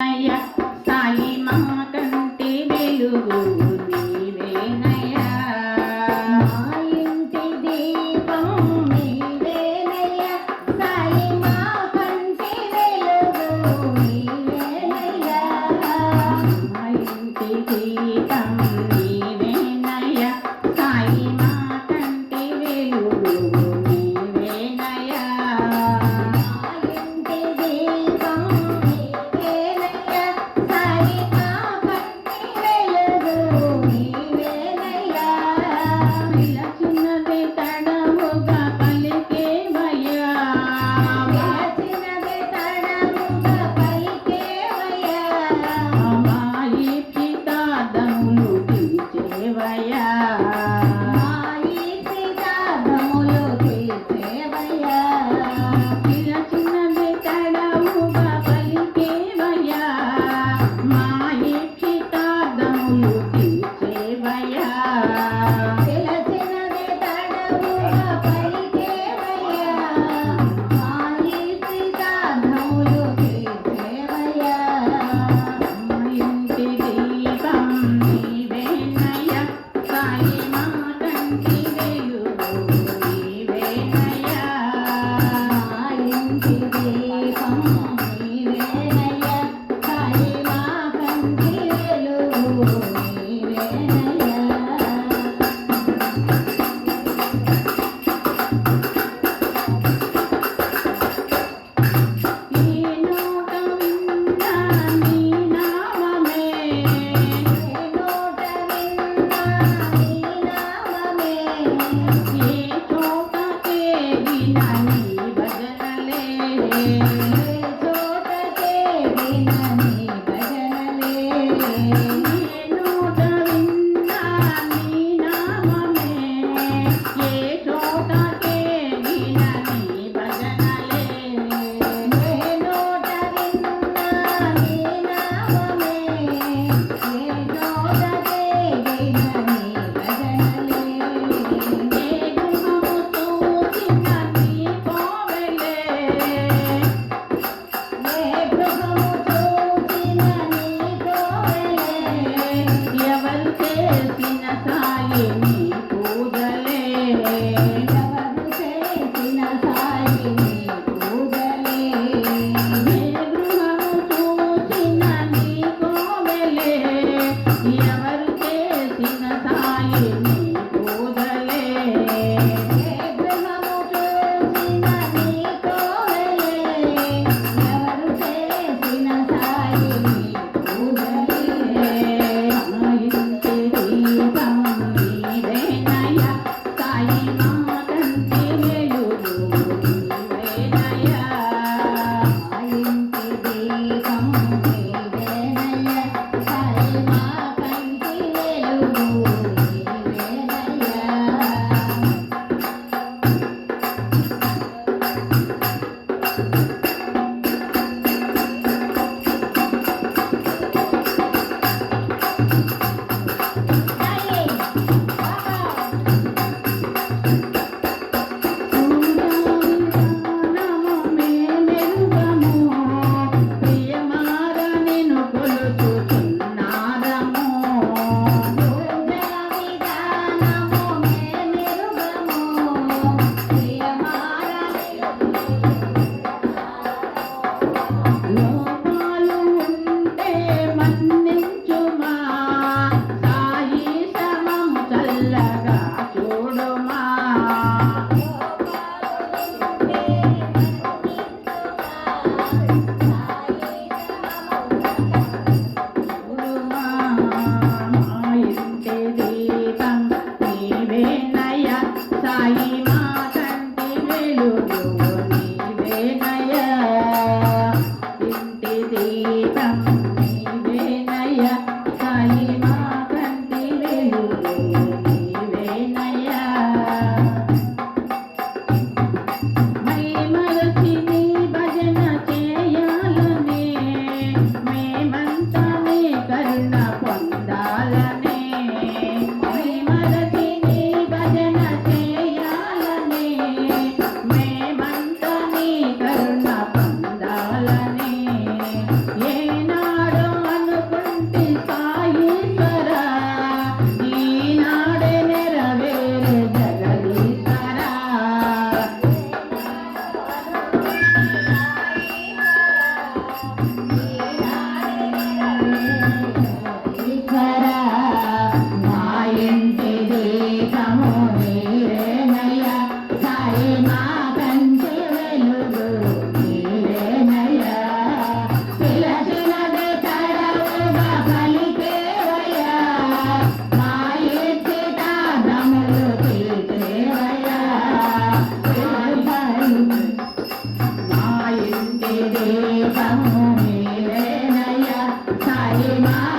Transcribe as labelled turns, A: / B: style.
A: సాయి మా కంటి వెలుగు నీవేనయ్యా,
B: మా ఇంటి దీపం నీవేనయ్యా, సాయి మా కంటి వెలుగు నీవేనయ్యా,
A: మా ఇంటి దీపం నీవేనయ్యా, సాయి మా కంటి వెలుగు నీవేనయ్యా,
B: మా ఇంటి దీపం నీవేనయ్యా, సాయి మా కంటి వెలుగు నీవేనయ్యా,
A: పిలచినది తడవుగా పలికేవయ్యా,
B: పిలచినది తడవుగా పలికేవయ్యా,
A: మా ఈప్సితార్థములు తీర్చేవయ్యా,
B: మా ఈప్సితార్థములు తీర్చేవయ్యా,
A: పిలచినది తడవుగా పలికేవయ్యా, మా ఈప్సితార్థములు తీర్చేవయ్యా,
B: పిలచినది తడవుగా పలికేవయ్యా, మా ఈప్సితార్థములు తీర్చేవయ్యా,
A: మా ఇంటి దీపం నీవేనయ్యా, సాయి మా కంటి వెలుగు నీవేనయ్యా,
B: మా ఇంటి దీపం నీవేనయ్యా, సాయి మా కంటి వెలుగు నీవేనయ్యా.
A: ఈ నోట విన్నా నీ నామమే,
B: ఏ నోట విన్నా నీ నామమే,
A: ఏ చోట తేగిన నీ భజనలే,
B: ఏ చోట తేగిన నీ భజనలే,
A: ఏ నోట విన్నా నీ నామమే, ఏ చోట తేగిన నీ భజనలే,
B: ఏ నోట విన్నా నీ నామమే, ఏ చోట తేగిన నీ భజనలే,
A: ఏ గృహము చూసిన నీ కోవెలే,
B: ఏ గృహము చూసిన నీ కోవెలే,
A: ఎవరు చేసిన సాయి నీ పూజలే,
B: ఎవరు చేసిన సాయి నీ పూజలే,
A: ఏ గృహము చూసిన నీ కోవెలే, ఎవరు చేసిన సాయి నీ పూజలే,
B: ఏ గృహము చూసిన నీ కోవెలే, ఎవరు చేసిన సాయి నీ పూజలే,
A: మా ఇంటి దీపం నీవేనయ్యా, సాయి మా కంటి వెలుగు నీవేనయ్యా,
B: మా ఇంటి దీపం నీవేనయ్యా, సాయి మా కంటి వెలుగు నీవేనయ్యా. సాయి
A: సూర్యవిధానము మెరుగము, ప్రియమార నిన్ను కొలుచుచున్నారము,
B: విధానము మెరుగము,
A: లోపాలు ఉంటే మన్నించుమా, సాయి సమము చల్లగా చూడుమా, చూడుమా, మా ఇంటి దీపం నీవేనయ్యా, సాయి మా కంటి వెలుగు నీవేనయ్యా, ఇంటి దీపం నీవేనయ్యా, సాయి మా కంటి వెలుగు నీవేనయ్యా, మై మరచి నీ భజన చేయాలనే, మేమంతా నీ కరుణ పొందాలనే, మై మరచి నీ భజన చేయాలనే, మేమంతా నీ కరుణ పొందాలనే, ఏనా మహిమా